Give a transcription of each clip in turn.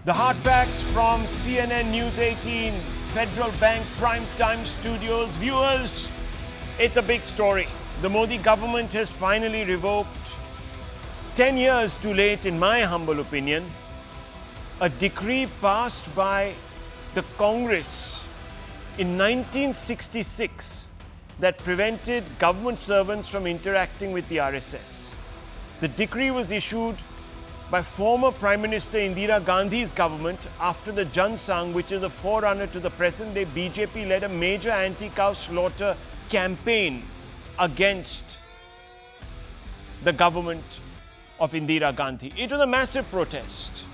The hard facts from CNN News 18, Federal Bank Prime Time Studios. Viewers, it's a big story. The Modi government has finally revoked, 10 years too late in my humble opinion, a decree passed by the Congress in 1966 that prevented government servants from interacting with the RSS. The decree was issued by former Prime Minister Indira Gandhi's government after the Jan Sangh, which is a forerunner to the present-day BJP, led a major anti-cow slaughter campaign against the government of Indira Gandhi. It was a massive protest,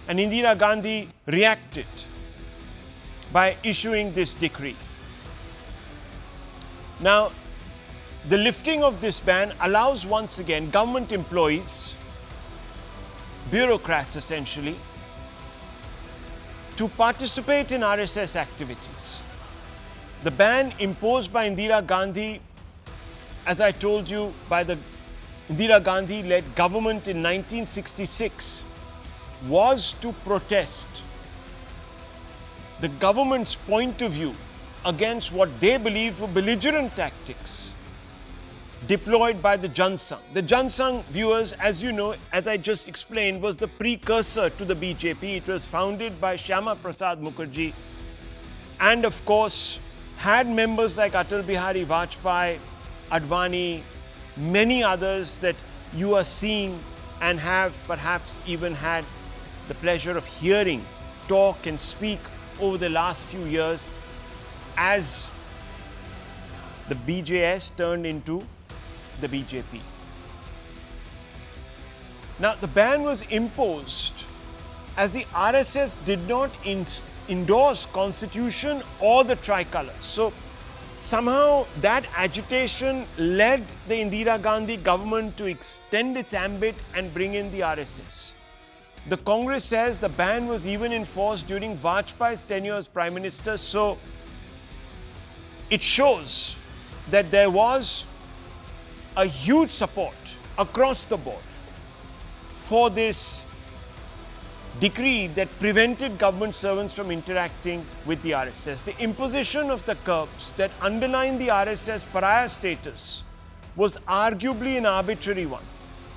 and Indira Gandhi reacted by issuing this decree. Now, the lifting of this ban allows once again government employees, bureaucrats essentially, to participate in RSS activities. The ban imposed by Indira Gandhi, as I told you, by the Indira Gandhi-led government in 1966, was to protest the government's point of view against what they believed were belligerent tactics deployed by the Jan Sangh. The Jan Sangh, viewers, as you know, as I just explained, was the precursor to the BJP. It was founded by Shyama Prasad Mukherjee and, of course, had members like Atal Bihari Vajpayee, Advani, many others that you are seeing and have perhaps even had the pleasure of hearing talk and speak over the last few years as the BJS turned into the BJP. Now, the ban was imposed as the RSS did not endorse constitution or the tricolour. So, somehow that agitation led the Indira Gandhi government to extend its ambit and bring in the RSS. The Congress says the ban was even enforced during Vajpayee's tenure as Prime Minister, so it shows that there was a huge support across the board for this decree that prevented government servants from interacting with the RSS. The imposition of the curbs that underline the RSS pariah status was arguably an arbitrary one.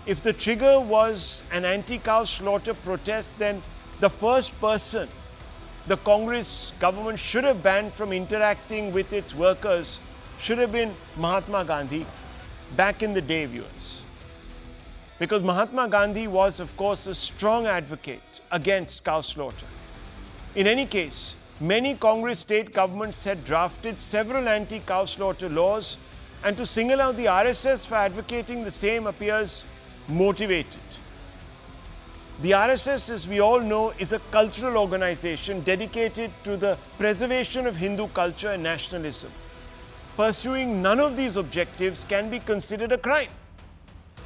If the trigger was an anti-cow slaughter protest, then the first person the Congress government should have banned from interacting with its workers should have been Mahatma Gandhi back in the day, viewers. Because Mahatma Gandhi was, of course, a strong advocate against cow slaughter. In any case, many Congress state governments had drafted several anti-cow slaughter laws, and to single out the RSS for advocating the same appears motivated. The RSS, as we all know, is a cultural organization dedicated to the preservation of Hindu culture and nationalism. Pursuing none of these objectives can be considered a crime.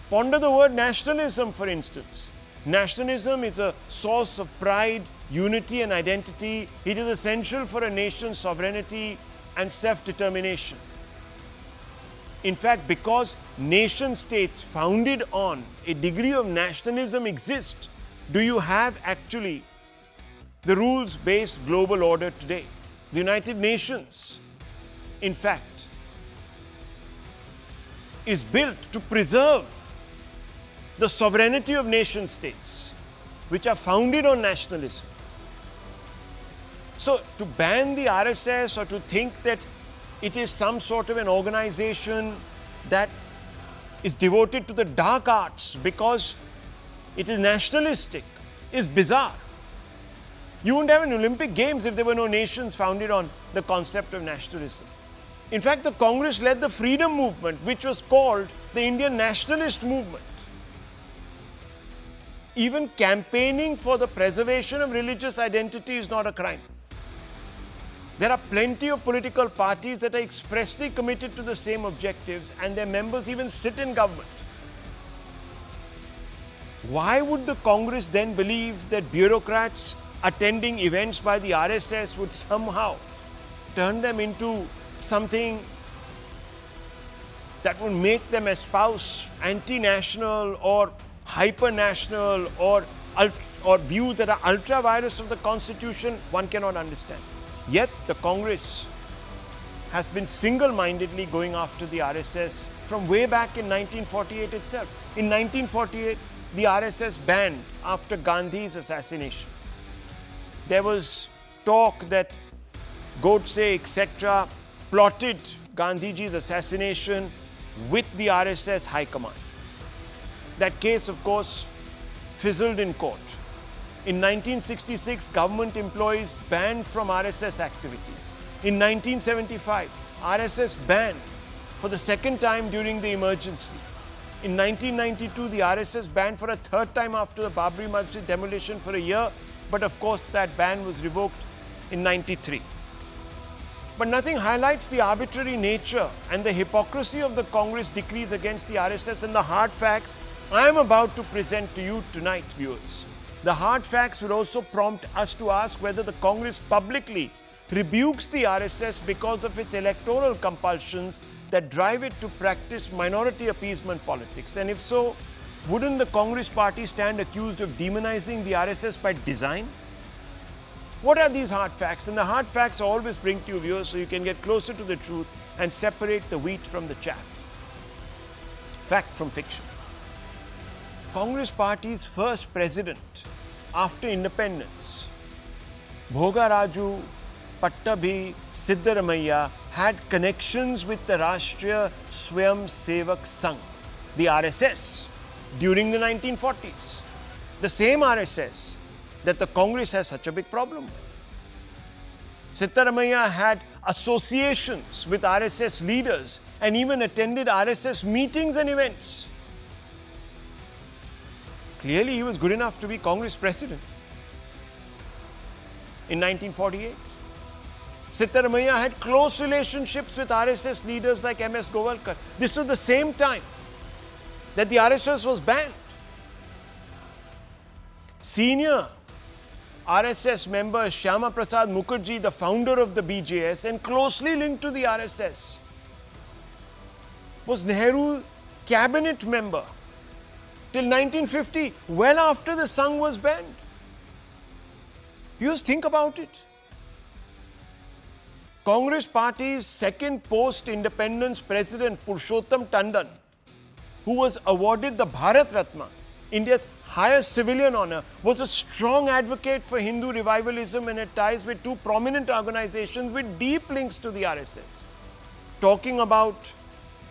Ponder the word nationalism, for instance. Nationalism is a source of pride, unity and identity. It is essential for a nation's sovereignty and self-determination. In fact, because nation-states founded on a degree of nationalism exist, do you have actually the rules-based global order today? The United Nations, in fact, is built to preserve the sovereignty of nation-states, which are founded on nationalism. So, to ban the RSS or to think that it is some sort of an organization that is devoted to the dark arts because it is nationalistic is bizarre. You wouldn't have an Olympic Games if there were no nations founded on the concept of nationalism. In fact, the Congress led the freedom movement, which was called the Indian nationalist movement. Even campaigning for the preservation of religious identity is not a crime. There are plenty of political parties that are expressly committed to the same objectives, and their members even sit in government. Why would the Congress then believe that bureaucrats attending events by the RSS would somehow turn them into something that would make them espouse anti-national or hyper-national or or views that are ultra virus of the constitution, one cannot understand. Yet the Congress has been single-mindedly going after the RSS from way back in 1948 itself. In 1948, the RSS banned after Gandhi's assassination. There was talk that Godse, etc., plotted Gandhiji's assassination with the RSS High Command. That case, of course, fizzled in court. In 1966, government employees banned from RSS activities. In 1975, RSS banned for the second time during the emergency. In 1992, the RSS banned for a third time after the Babri Masjid demolition for a year, but of course that ban was revoked in 93. But nothing highlights the arbitrary nature and the hypocrisy of the Congress decrees against the RSS and the hard facts I am about to present to you tonight, viewers. The hard facts will also prompt us to ask whether the Congress publicly rebukes the RSS because of its electoral compulsions that drive it to practice minority appeasement politics. And if so, wouldn't the Congress party stand accused of demonizing the RSS by design? What are these hard facts? And the hard facts I always bring to you, viewers, so you can get closer to the truth and separate the wheat from the chaff. Fact from fiction. Congress party's first president after independence, Bhogaraju Pattabhi Siddaramaiah, had connections with the Rashtriya Swayamsevak Sangh, the RSS, during the 1940s. The same RSS that the Congress has such a big problem with. Siddaramaiah had associations with RSS leaders and even attended RSS meetings and events. Clearly, he was good enough to be Congress president. In 1948, Siddaramaiah had close relationships with RSS leaders like M.S. Govalkar. This was the same time that the RSS was banned. Senior RSS member Shyama Prasad Mukherjee, the founder of the BJS and closely linked to the RSS, was Nehru's cabinet member till 1950, well after the Sangh was banned. You just think about it. Congress party's second post-independence president, Purushottam Tandon, who was awarded the Bharat Ratna, India's highest civilian honor, was a strong advocate for Hindu revivalism and had ties with two prominent organizations with deep links to the RSS. Talking about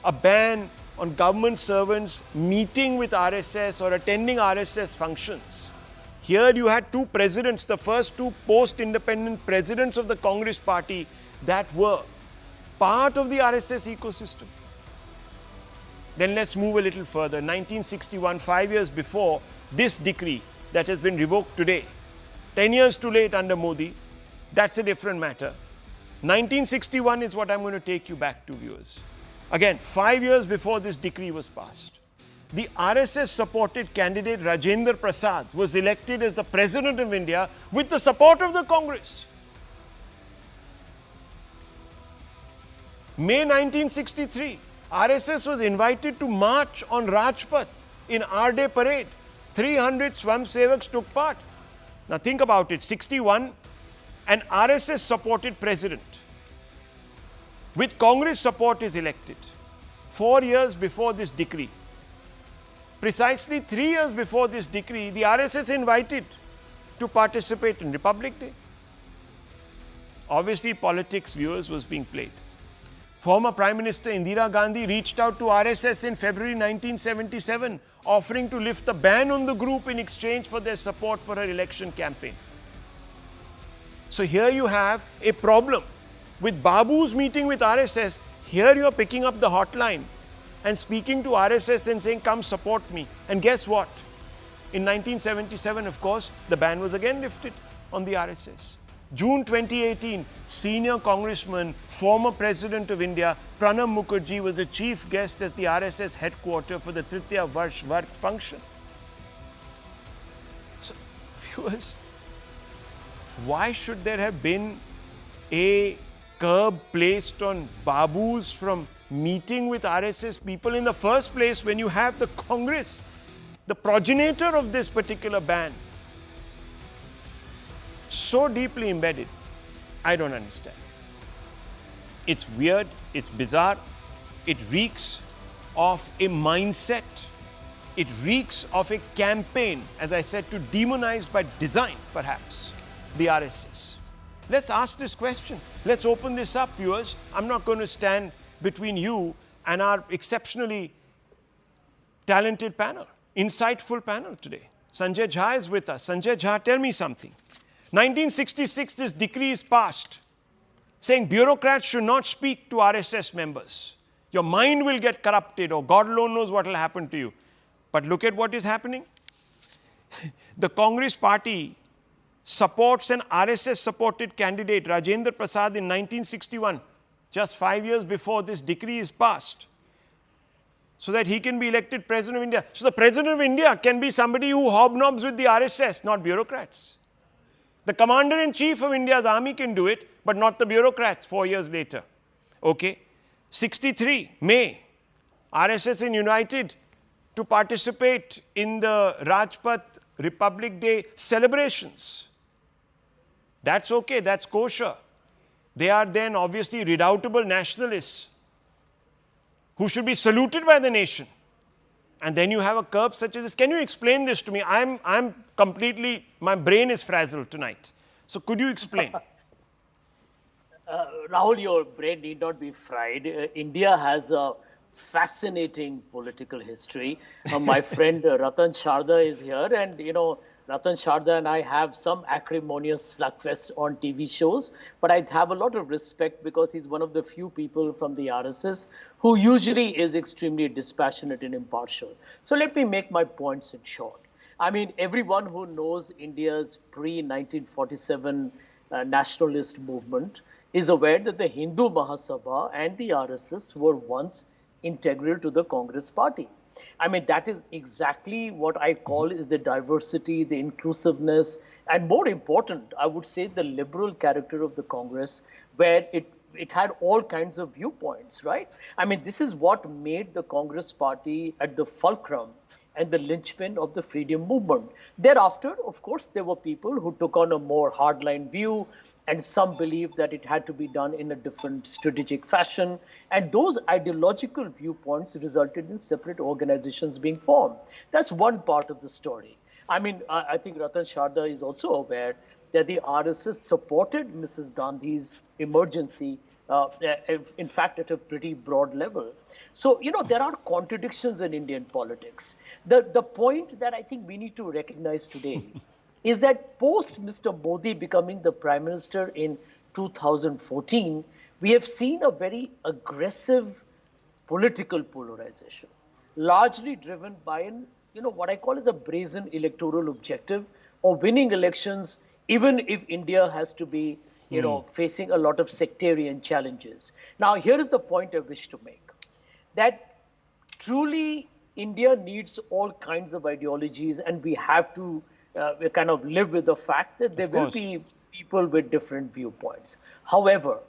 a ban on government servants meeting with RSS or attending RSS functions. Here you had two presidents, the first two post-independent presidents of the Congress party that were part of the RSS ecosystem. Then let's move a little further. 1961, 5 years before this decree that has been revoked today, 10 years too late under Modi, that's a different matter. 1961 is what I'm going to take you back to, viewers. Again, 5 years before this decree was passed, the RSS-supported candidate Rajendra Prasad was elected as the President of India with the support of the Congress. May 1963, RSS was invited to march on Rajpath in R-Day parade. 300 Swayamsevaks took part. Now think about it, 61, an RSS-supported president with Congress support is elected 4 years before this decree. Precisely 3 years before this decree, the RSS invited to participate in Republic Day. Obviously, politics, viewers, was being played. Former Prime Minister Indira Gandhi reached out to RSS in February 1977, offering to lift the ban on the group in exchange for their support for her election campaign. So here you have a problem with Babu's meeting with RSS. Here you are picking up the hotline and speaking to RSS and saying, come support me. And guess what? In 1977, of course, the ban was again lifted on the RSS. June 2018, senior congressman, former President of India, Pranab Mukherjee was the chief guest at the RSS headquarters for the Tritiya Varsh Vark function. So, viewers, why should there have been a curb placed on Babus from meeting with RSS people in the first place when you have the Congress, the progenitor of this particular ban, so deeply embedded? I don't understand. It's weird, it's bizarre, it reeks of a mindset, it reeks of a campaign, as I said, to demonize by design, perhaps, the RSS. Let's ask this question. Let's open this up, viewers. I'm not going to stand between you and our exceptionally talented panel, insightful panel today. Sanjay Jha is with us. Sanjay Jha, tell me something. 1966, this decree is passed saying bureaucrats should not speak to RSS members. Your mind will get corrupted, or God alone knows what will happen to you. But look at what is happening. The Congress party supports an RSS-supported candidate, Rajendra Prasad, in 1961, just 5 years before this decree is passed, so that he can be elected President of India. So the President of India can be somebody who hobnobs with the RSS, not bureaucrats. The Commander-in-Chief of India's army can do it, but not the bureaucrats 4 years later. Okay. 63, May, RSS is united to participate in the Rajpath Republic Day celebrations. That's okay, that's kosher. They are then obviously redoubtable nationalists who should be saluted by the nation. And then you have a curve such as this. Can you explain this to me? I'm completely, my brain is frazzled tonight. So could you explain? Rahul, your brain need not be fried. India has a fascinating political history. My friend Ratan Sharda is here, and Ratan Sharda and I have some acrimonious slugfest on TV shows, but I have a lot of respect because he's one of the few people from the RSS who usually is extremely dispassionate and impartial. So let me make my points in short. I mean, everyone who knows India's pre-1947 nationalist movement is aware that the Hindu Mahasabha and the RSS were once integral to the Congress party. I mean, that is exactly what I call is the diversity, the inclusiveness, and more important, I would say the liberal character of the Congress, where it had all kinds of viewpoints, right? I mean, this is what made the Congress party at the fulcrum and the linchpin of the freedom movement. Thereafter, of course, there were people who took on a more hardline view, and some believed that it had to be done in a different strategic fashion. And those ideological viewpoints resulted in separate organizations being formed. That's one part of the story. I mean, I think Ratan Sharda is also aware that the RSS supported Mrs. Gandhi's emergency, in fact, at a pretty broad level. So, there are contradictions in Indian politics. The point that I think we need to recognize today is that post Mr. Modi becoming the Prime Minister in 2014, we have seen a very aggressive political polarization, largely driven by what I call as a brazen electoral objective of winning elections, even if India has to be, facing a lot of sectarian challenges. Now, here is the point I wish to make, that truly India needs all kinds of ideologies, and we have to we kind of live with the fact that there will be people with different viewpoints. However,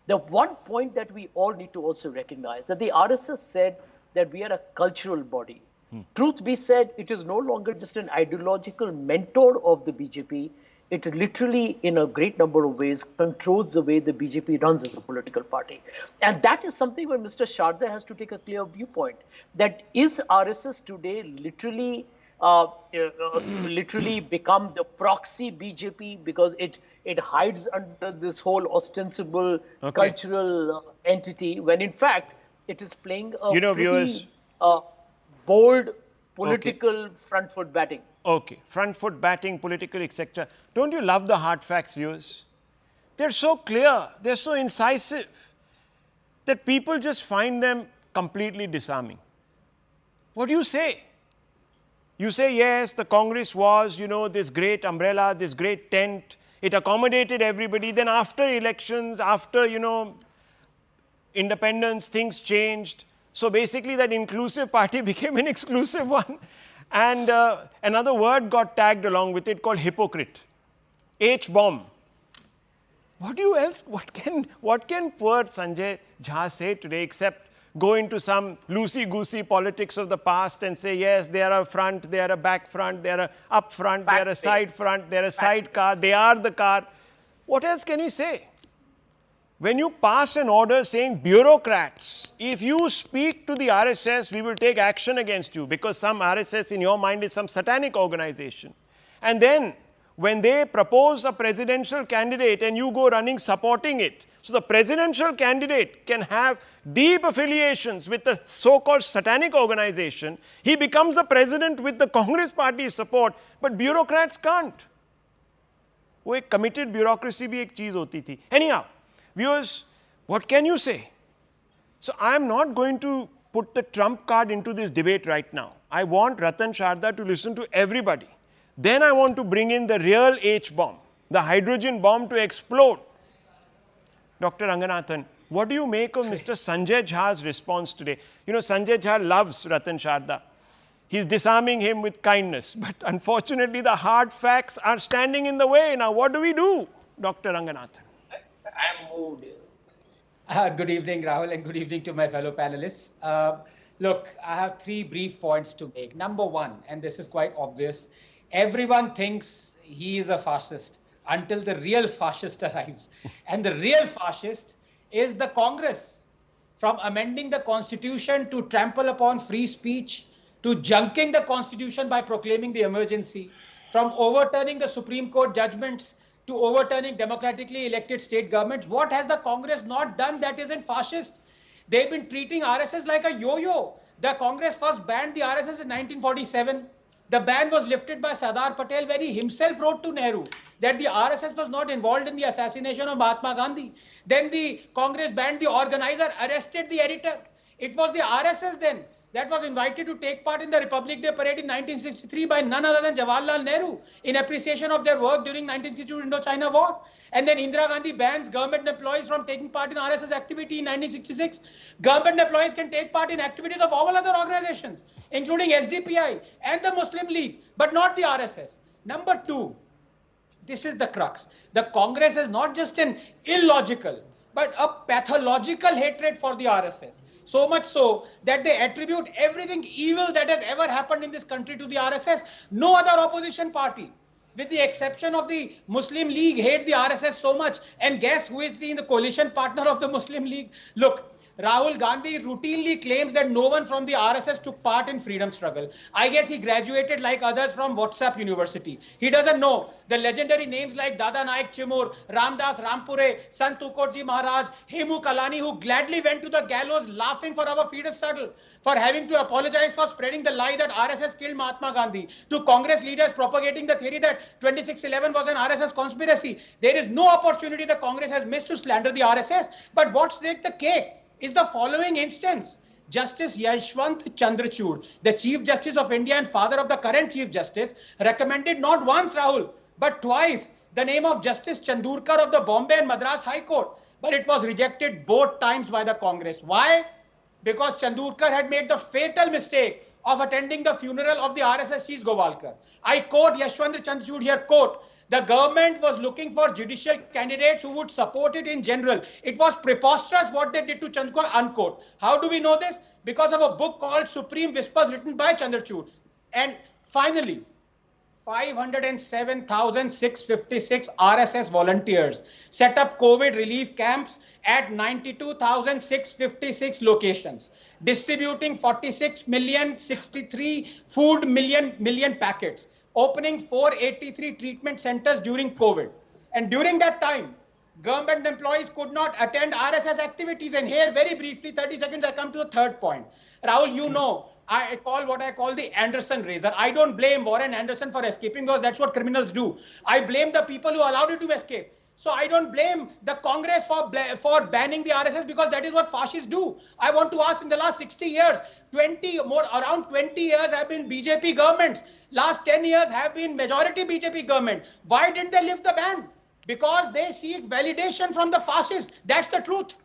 the one point that we all need to also recognize that the RSS said that we are a cultural body. Truth be said, it is no longer just an ideological mentor of the BJP. It literally, in a great number of ways, controls the way the BJP runs as a political party. And that is something where Mr. Sharda has to take a clear viewpoint. That is RSS today literally become the proxy BJP because it hides under this whole ostensible cultural entity, when in fact it is playing a pretty bold political front foot batting. Okay, front foot batting, political, etc. Don't you love the hard facts, viewers? They're so clear, they're so incisive that people just find them completely disarming. What do you say? You say, yes, the Congress was, this great umbrella, this great tent. It accommodated everybody. Then after elections, after, independence, things changed. So basically that inclusive party became an exclusive one. And another word got tagged along with it called hypocrite. H-bomb. What can poor Sanjay Jha say today except go into some loosey-goosey politics of the past and say, yes, they are a front, they are a back front, they are a up front, they are a side front, they are a sidecar, they are the car. What else can he say? When you pass an order saying, bureaucrats, if you speak to the RSS, we will take action against you, because some RSS in your mind is some satanic organization. And then when they propose a presidential candidate and you go running supporting it, so the presidential candidate can have deep affiliations with the so-called satanic organization. He becomes the president with the Congress party's support, but bureaucrats can't. वो एक committed bureaucracy भी एक चीज होती थी. Anyhow, viewers, what can you say? So I am not going to put the trump card into this debate right now. I want Ratan Sharda to listen to everybody. Then I want to bring in the real H-bomb, the hydrogen bomb to explode. Dr. Ranganathan, what do you make of Mr. Sanjay Jha's response today? You know, Sanjay Jha loves Ratan Sharda. He's disarming him with kindness. But unfortunately, the hard facts are standing in the way. Now, what do we do, Dr. Ranganathan? I'm moved. Good evening, Rahul, and good evening to my fellow panelists. Look, I have three brief points to make. Number one, and this is quite obvious, everyone thinks he is a fascist until the real fascist arrives. And the real fascist is the Congress. From amending the constitution to trample upon free speech, to junking the constitution by proclaiming the emergency, from overturning the Supreme Court judgments to overturning democratically elected state governments, what has the Congress not done that isn't fascist? They've been treating RSS like a yo-yo. The Congress first banned the RSS in 1947. The ban was lifted by Sardar Patel when he himself wrote to Nehru that the RSS was not involved in the assassination of Mahatma Gandhi. Then the Congress banned the organizer, arrested the editor. It was the RSS then that was invited to take part in the Republic Day parade in 1963 by none other than Jawaharlal Nehru in appreciation of their work during 1962 Indo-China War. And then Indira Gandhi bans government employees from taking part in RSS activity in 1966. Government employees can take part in activities of all other organizations, including SDPI and the Muslim League, but not the RSS. Number two, this is the crux. The Congress is not just an illogical, but a pathological hatred for the RSS. So much so that they attribute everything evil that has ever happened in this country to the RSS. No other opposition party, with the exception of the Muslim League, hate the RSS so much. And guess who is the coalition partner of the Muslim League? Look, Rahul Gandhi routinely claims that no one from the RSS took part in freedom struggle. I guess he graduated like others from WhatsApp University. He doesn't know the legendary names like Dada Naik Chimur, Ramdas Rampure, Sant Tukodji Maharaj, Hemu Kalani, who gladly went to the gallows laughing for our freedom struggle, for having to apologize for spreading the lie that RSS killed Mahatma Gandhi, to Congress leaders propagating the theory that 2611 was an RSS conspiracy. There is no opportunity the Congress has missed to slander the RSS. But what's the cake is the following instance. Justice Yashwant Chandrachud, the Chief Justice of India and father of the current Chief Justice, recommended not once, Rahul, but twice the name of Justice Chandurkar of the Bombay and Madras High Court. But it was rejected both times by the Congress. Why? Because Chandurkar had made the fatal mistake of attending the funeral of the RSS chief Govalkar. I quote Yashwant Chandrachud here, quote, the government was looking for judicial candidates who would support it in general. It was preposterous what they did to Chandurkar, unquote. How do we know this? Because of a book called Supreme Whispers written by Chandrachud. And finally, 507,656 RSS volunteers set up COVID relief camps at 92,656 locations, distributing 46,063 food million packets, opening 483 treatment centers during COVID. And during that time, government employees could not attend RSS activities. And here, very briefly, 30 seconds, I come to the third point. Rahul, you know, I call what I call the Anderson razor. I don't blame Warren Anderson for escaping because that's what criminals do. I blame the people who allowed you to escape. So I don't blame the Congress for banning the RSS because that is what fascists do. I want to ask, in the last 60 years, around 20 years have been BJP governments. Last 10 years have been majority BJP government. Why didn't they lift the ban? Because they seek validation from the fascists. That's the truth.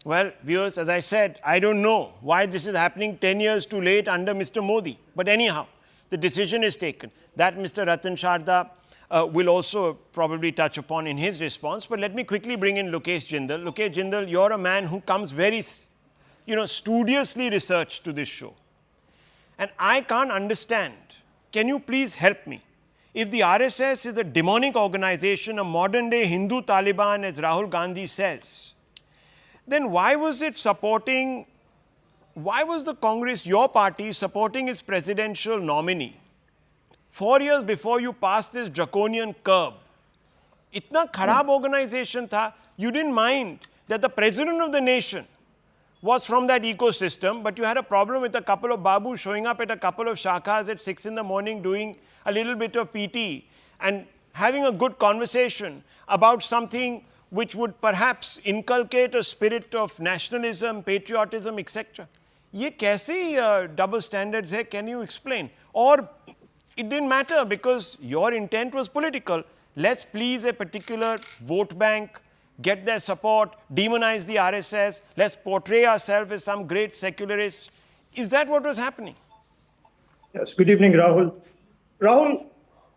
Well, viewers, as I said, I don't know why this is happening 10 years too late under Mr. Modi. But anyhow, the decision is taken. That Mr. Ratan Sharda will also probably touch upon in his response. But let me quickly bring in Lokesh Jindal. Lokesh Jindal, you're a man who comes very studiously researched to this show. And I can't understand. Can you please help me? If the RSS is a demonic organization, a modern day Hindu Taliban, as Rahul Gandhi says, then why was the Congress, your party, supporting its presidential nominee 4 years before you passed this draconian curb? Itna kharab organization tha, you didn't mind that the president of the nation was from that ecosystem, but you had a problem with a couple of babus showing up at a couple of shakhas at 6 in the morning doing a little bit of PT and having a good conversation about something which would perhaps inculcate a spirit of nationalism, patriotism, etc. Ye kaise double standards hai? Can you explain? Or it didn't matter because your intent was political. Let's please a particular vote bank, get their support, demonize the RSS, let's portray ourselves as some great secularists. Is that what was happening? Yes, good evening, Rahul. Rahul,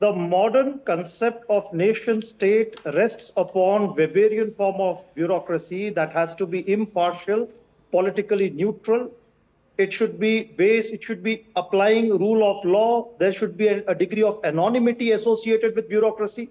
the modern concept of nation state rests upon Weberian form of bureaucracy that has to be impartial, politically neutral. It should be applying rule of law. There should be a degree of anonymity associated with bureaucracy.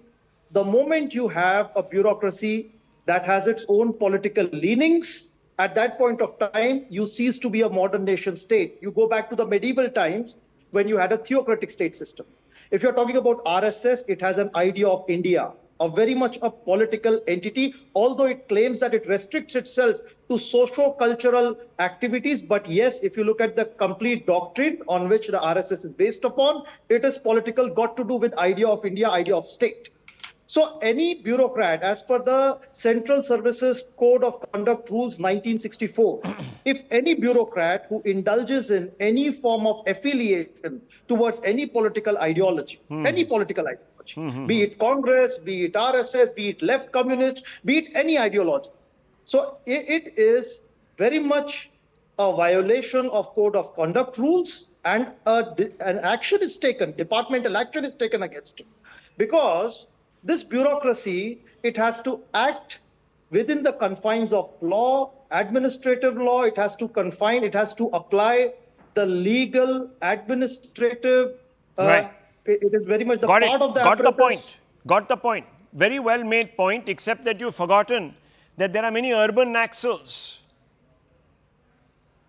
The moment you have a bureaucracy that has its own political leanings, at that point of time, you cease to be a modern nation state. You go back to the medieval times when you had a theocratic state system. If you're talking about RSS, it has an idea of India, a very much a political entity, although it claims that it restricts itself to socio-cultural activities. But yes, if you look at the complete doctrine on which the RSS is based upon, it is political, got to do with idea of India, idea of state. So any bureaucrat, as per the Central Services Code of Conduct Rules 1964, if any bureaucrat who indulges in any form of affiliation towards any political ideology, be it Congress, be it RSS, be it left communist, be it any ideology. So it is very much a violation of Code of Conduct rules, and an action is taken, departmental action is taken against it. Because this bureaucracy, it has to act within the confines of law, administrative law. It has to apply the legal, administrative. Right. It is very much the Got part it. of the Got the apparatus. point. Got the point. Very well made point, except that you've forgotten that there are many urban Naxals.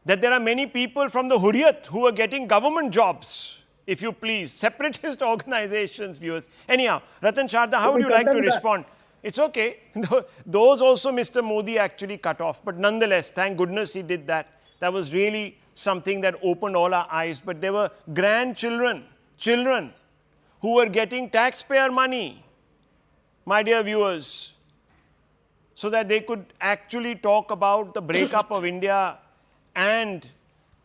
That there are many people from the Hurriyat who are getting government jobs. If you please, separatist organizations, viewers. Anyhow, Ratan Sharda, how would you like to respond? It's okay. Those also Mr. Modi actually cut off. But nonetheless, thank goodness he did that. That was really something that opened all our eyes. But there were grandchildren, children who were getting taxpayer money, my dear viewers, so that they could actually talk about the breakup of India and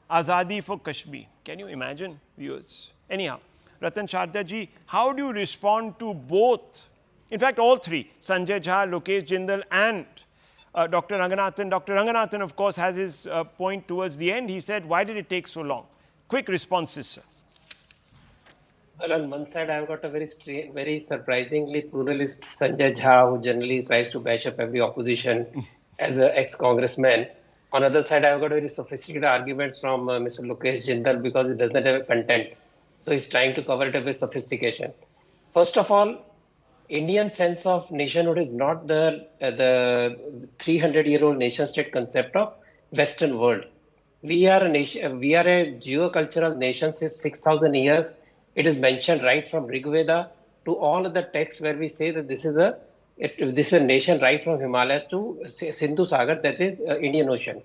Azadi for Kashmir. Can you imagine, viewers? Anyhow, Ratan Sharda ji, how do you respond to both? In fact, all three, Sanjay Jha, Lokesh Jindal and Dr. Ranganathan. Dr. Ranganathan, of course, has his point towards the end. He said, why did it take so long? Quick responses, sir. Well, on one side, I've got a very surprisingly pluralist Sanjay Jha, who generally tries to bash up every opposition as an ex-congressman. On the other side, I've got very sophisticated arguments from Mr. Lokesh Jindal because it doesn't have a content. So he's trying to cover it up with sophistication. First of all, Indian sense of nationhood is not the 300-year-old nation-state concept of Western world. We are a nation. We are a geocultural nation since 6,000 years. It is mentioned right from Rig Veda to all of the texts where we say that this is a nation right from Himalayas to Sindhu Sagar, that is Indian Ocean.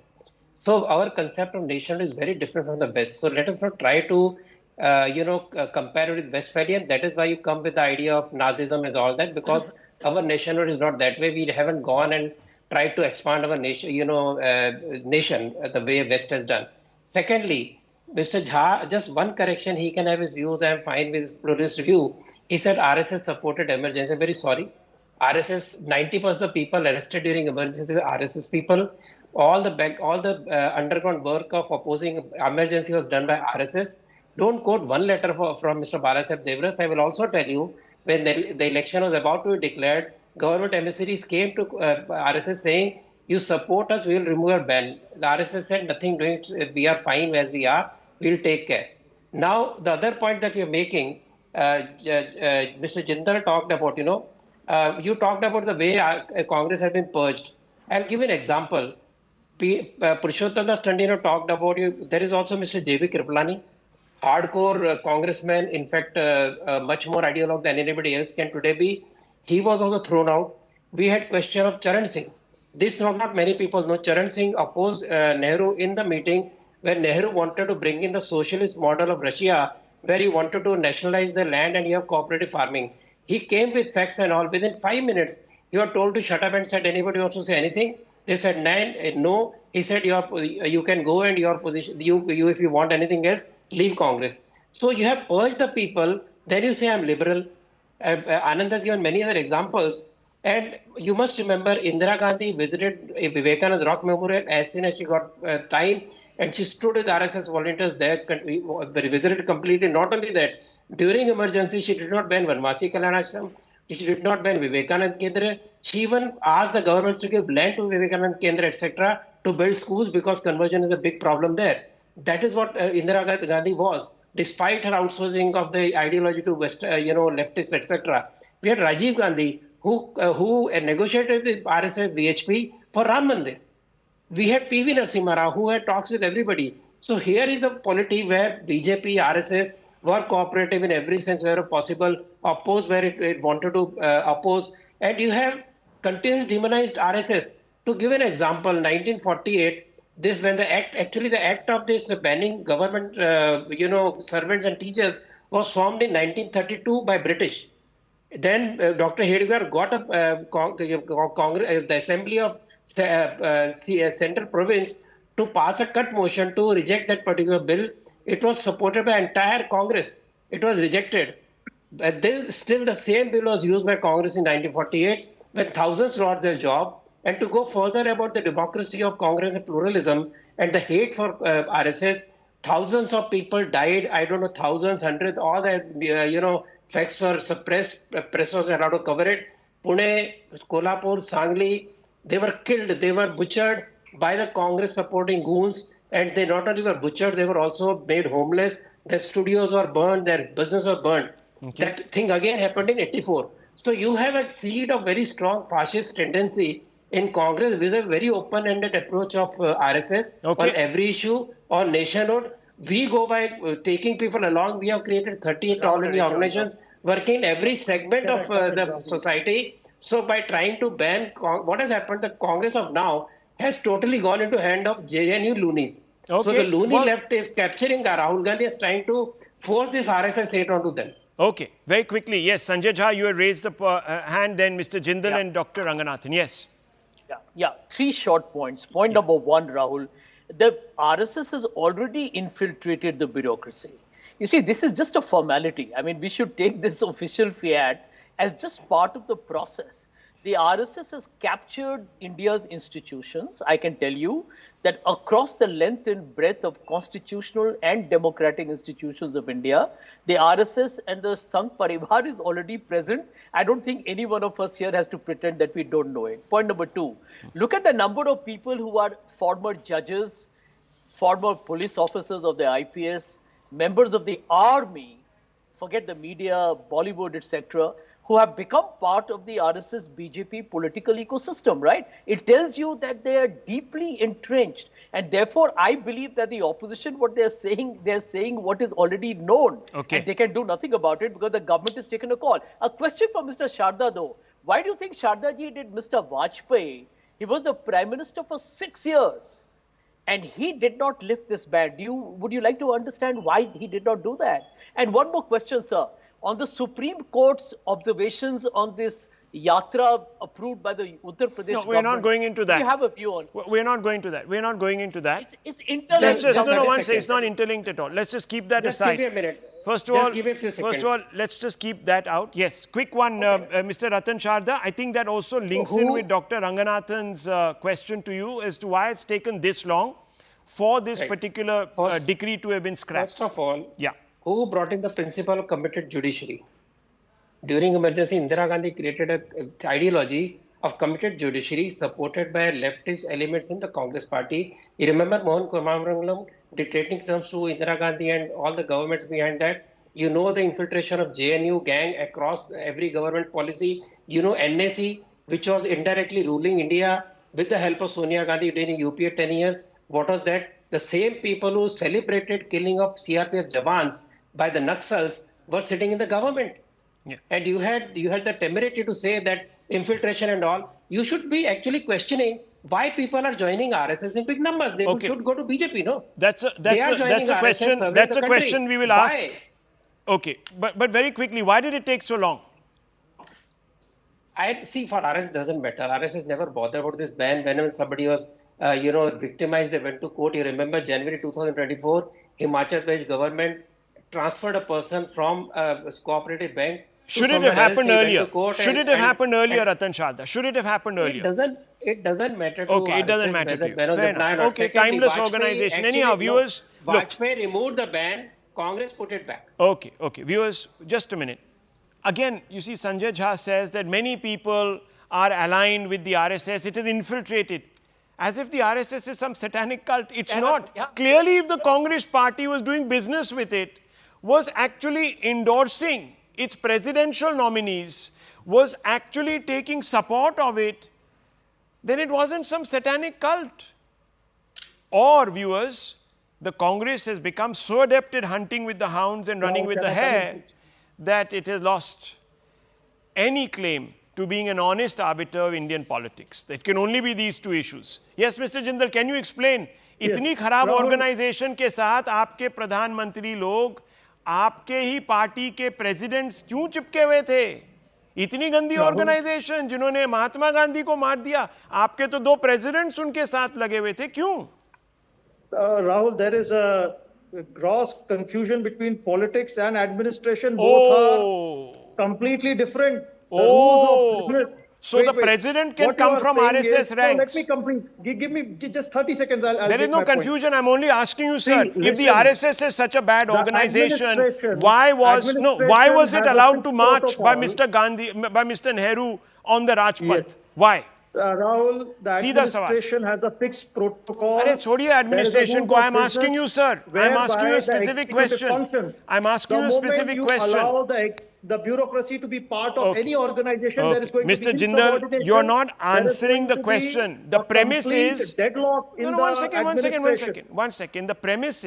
So our concept of nation is very different from the West. So let us not try to compare it with Westphalian. That is why you come with the idea of Nazism and all that, because our nationhood is not that way. We haven't gone and tried to expand our nation, nation the way West has done. Secondly, Mr. Jha, just one correction, he can have his views. I am fine with his pluralist view. He said RSS supported emergency. I'm very sorry. RSS, 90% of the people arrested during emergency were RSS people. All the underground work of opposing emergency was done by RSS. Don't quote one letter from Mr. Balasaheb Devras. I will also tell you, when the election was about to be declared, government emissaries came to RSS saying, You support us, we will remove your ban. The RSS said nothing doing, we are fine as we are, we'll take care. Now, the other point that you're making, Mr. Jindal talked about, you talked about the way Congress has been purged. I'll give you an example. Purushottam Das Tandino talked about you. There is also Mr. J.B. Kripalani, hardcore congressman, in fact, much more ideologue than anybody else can today be. He was also thrown out. We had question of Charan Singh. This not many people know. Charan Singh opposed Nehru in the meeting where Nehru wanted to bring in the socialist model of Russia, where he wanted to nationalize the land and you have cooperative farming. He came with facts and all. Within 5 minutes, you are told to shut up and said, anybody wants to say anything? They said, no. He said, you can go and your position, you if you want anything else, leave Congress. So you have purged the people, then you say I'm liberal. Anand has given many other examples. And you must remember, Indira Gandhi visited Vivekananda Rock Memorial as soon as she got time, and she stood with RSS volunteers there, visited completely. Not only that, during emergency, she did not ban Vanvasi Kalyan Ashram, she did not ban Vivekananda Kendra. She even asked the governments to give land to Vivekananda Kendra, etc., to build schools because conversion is a big problem there. That is what Indira Gandhi was, despite her outsourcing of the ideology to West, leftists, etc. We had Rajiv Gandhi, who negotiated with RSS, VHP for Ram Mandir. We had PV Narasimha Rao, who had talks with everybody. So here is a polity where BJP, RSS were cooperative in every sense where possible, opposed where it wanted to oppose. And you have continuously demonized RSS. To give an example, 1948, when the act of this banning government, servants and teachers was formed in 1932 by British. Then Dr. Heidegger got the Assembly of Central Province to pass a cut motion to reject that particular bill. It was supported by entire Congress. It was rejected. But still the same bill was used by Congress in 1948 when thousands lost their job. And to go further about the democracy of Congress and pluralism and the hate for RSS, thousands of people died. I don't know, thousands, hundreds, all that, facts were suppressed. Press was allowed to cover it. Pune, Kolhapur, Sangli, they were killed. They were butchered by the Congress supporting goons. And they not only were butchered, they were also made homeless. Their studios were burned. Their business was burned. Okay. That thing again happened in 84. So you have a seed of very strong fascist tendency in Congress with a very open-ended approach of RSS on every issue, on nationhood. We go by taking people along. We have created 38 all-India organizations working in every segment of the society. So by trying to ban, what has happened, the Congress of now has totally gone into hand of JNU loonies. Okay. So the loony left is capturing Rahul Gandhi is trying to force this RSS hate onto them. Okay, very quickly. Yes, Sanjay Jha, you had raised the hand, then Mr. Jindal and Dr. Ranganathan. Yes. Yeah, 3 short points. Point number 1, Rahul, the RSS has already infiltrated the bureaucracy. You see, this is just a formality. I mean, we should take this official fiat as just part of the process. The RSS has captured India's institutions. I can tell you that across the length and breadth of constitutional and democratic institutions of India, the RSS and the Sangh Parivar is already present. I don't think any one of us here has to pretend that we don't know it. Point number 2, look at the number of people who are former judges, former police officers of the IPS, members of the army, forget the media, Bollywood, etc., who have become part of the RSS BJP political ecosystem, right? It tells you that they are deeply entrenched. And therefore, I believe that the opposition, what they're saying what is already known. Okay. And they can do nothing about it because the government has taken a call. A question for Mr. Sharda, though. Why do you think Sharda ji did Mr. Vajpayee? He was the Prime Minister for 6 years. And he did not lift this ban. Would you like to understand why he did not do that? And one more question, sir. On the Supreme Court's observations on this yatra approved by the Uttar Pradesh government. No, we're not going into that. Do you have a view on? We're not going to that. We're not going into that. It's interlinked. It's not interlinked at all. Let's just keep that aside. Just give me a minute. First of all, let's just keep that out. Yes, quick one, Mr. Ratan Sharda. I think that also links in with Dr. Ranganathan's question to you as to why it's taken this long for this particular decree to have been scrapped. First of all, who brought in the principle of committed judiciary? During emergency, Indira Gandhi created an ideology of committed judiciary supported by leftist elements in the Congress party. You remember Mohan Kumarangalam dictating terms to Indira Gandhi and all the governments behind that. You know the infiltration of JNU gang across every government policy. You know NSE, which was indirectly ruling India with the help of Sonia Gandhi during UPA 10 years. What was that? The same people who celebrated killing of CRPF Jawans by the Naxals were sitting in the government. Yeah. And you had the temerity to say that infiltration and all. You should be actually questioning why people are joining RSS in big numbers. They should go to BJP, no? That's a question. That's a question we will ask. Okay, but very quickly, why did it take so long? I see, for RSS doesn't matter. RSS never bothered about this ban. Whenever somebody was, victimized, they went to court. You remember January 2024, Himachal Pradesh government transferred a person from a cooperative bank. Should it have happened earlier? Should it have happened earlier, Ratan Sharda? Should it have happened earlier? It doesn't matter to Okay, RSS it doesn't matter to you. whether Fair ban enough. or Okay, secondly, timeless Vajpayee organization. actually, Anyhow, viewers, look. Vajpayee removed the ban. Congress put it back. Okay, viewers, just a minute. Again, you see, Sanjay Jha says that many people are aligned with the RSS. It is infiltrated. As if the RSS is some satanic cult. It's not. Yeah. Clearly, if the Congress party was doing business with it, was actually endorsing its presidential nominees, was actually taking support of it, then it wasn't some satanic cult. Or, viewers, the Congress has become so adept at hunting with the hounds and running with the hare that it has lost any claim to being an honest arbiter of Indian politics. It can only be these two issues. Yes, Mr. Jindal, can you explain? इतनी खराब organisation के साथ आपके प्रधानमंत्री लोग आपके ही party के presidents क्यों चिपके हुए थे? इतनी गंदी ऑर्गेनाइजेशन जिन्होंने महात्मा गांधी को मार दिया, आपके तो 2 प्रेसिडेंट्स उनके साथ लगे हुए थे, क्यों? Rahul, there is a gross confusion between politics and administration. Both are completely different. The rules of business. So the president can come from RSS ranks. Let me complete. Give me just 30 seconds. I'll there is no confusion. I'm only asking you, sir. If the RSS is such a bad organization, why was it allowed to march by Mr. Gandhi, by Mr. Nehru on the Rajpath? Yes. Why? Rahul, the administration has a fixed protocol. अरे छोड़िए administration को. I'm asking you, sir. I'm asking you a specific question. I'm asking you a specific question. Allow the bureaucracy to be part of any organization, there is going Mr. to be Jindal, you're not answering the question. The premise is deadlock in one second. The premise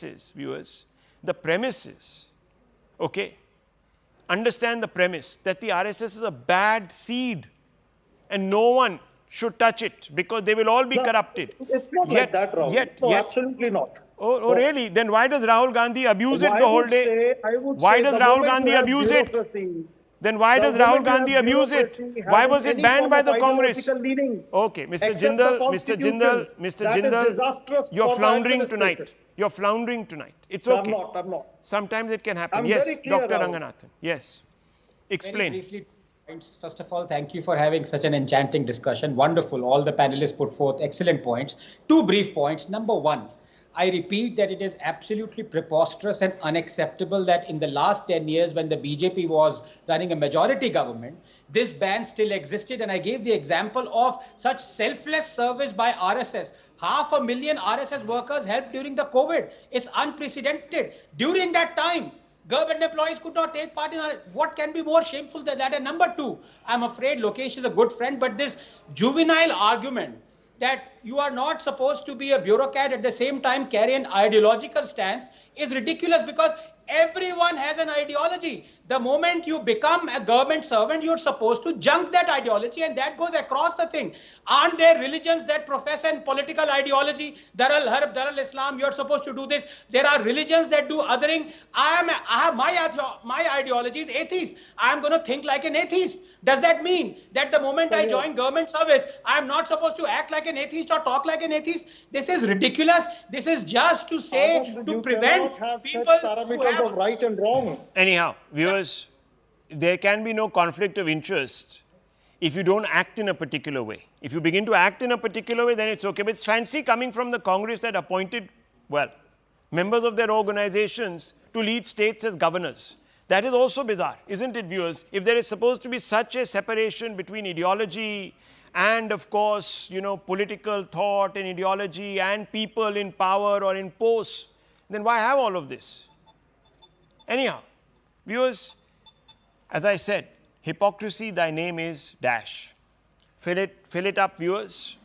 is, viewers, the premise is, okay, understand the premise that the RSS is a bad seed and no one should touch it because they will all be corrupted. It's not like that, Rahul. Absolutely not. Oh, really? Then why does Rahul Gandhi abuse it the whole day? Why does Rahul Gandhi abuse it? Then why does Rahul Gandhi abuse it? Why was it banned by the Congress? Okay, Mr. Jindal, you're floundering tonight. You're floundering tonight. It's okay. I'm not. Sometimes it can happen. I'm Yes, very clear, Dr. Rahul. Ranganathan. Yes. Explain. Very briefly, first of all, thank you for having such an enchanting discussion. Wonderful. All the panelists put forth excellent points. 2 brief points. Number 1. I repeat that it is absolutely preposterous and unacceptable that in the last 10 years when the BJP was running a majority government, this ban still existed. And I gave the example of such selfless service by RSS. 500,000 RSS workers helped during the COVID. It's unprecedented. During that time, government employees could not take part in it. What can be more shameful than that? And number 2, I'm afraid Lokesh is a good friend, but this juvenile argument that you are not supposed to be a bureaucrat at the same time carry an ideological stance is ridiculous because everyone has an ideology. The moment you become a government servant, you're supposed to junk that ideology, and that goes across the thing. Aren't there religions that profess an political ideology? Darul Harb, Darul Islam, you're supposed to do this. There are religions that do othering. I have my ideology is atheist. I'm going to think like an atheist. Does that mean that the moment I join government service, I'm not supposed to act like an atheist or talk like an atheist? This is ridiculous. This is just to say, to prevent people parameters of right and wrong. Anyhow, viewers, there can be no conflict of interest if you don't act in a particular way. If you begin to act in a particular way, then it's okay. But it's fancy coming from the Congress that appointed, well, members of their organizations to lead states as governors. That is also bizarre, isn't it, viewers? If there is supposed to be such a separation between ideology and, of course, political thought and ideology and people in power or in posts, then why have all of this? Anyhow, viewers, as I said, hypocrisy, thy name is dash. Fill it up, viewers.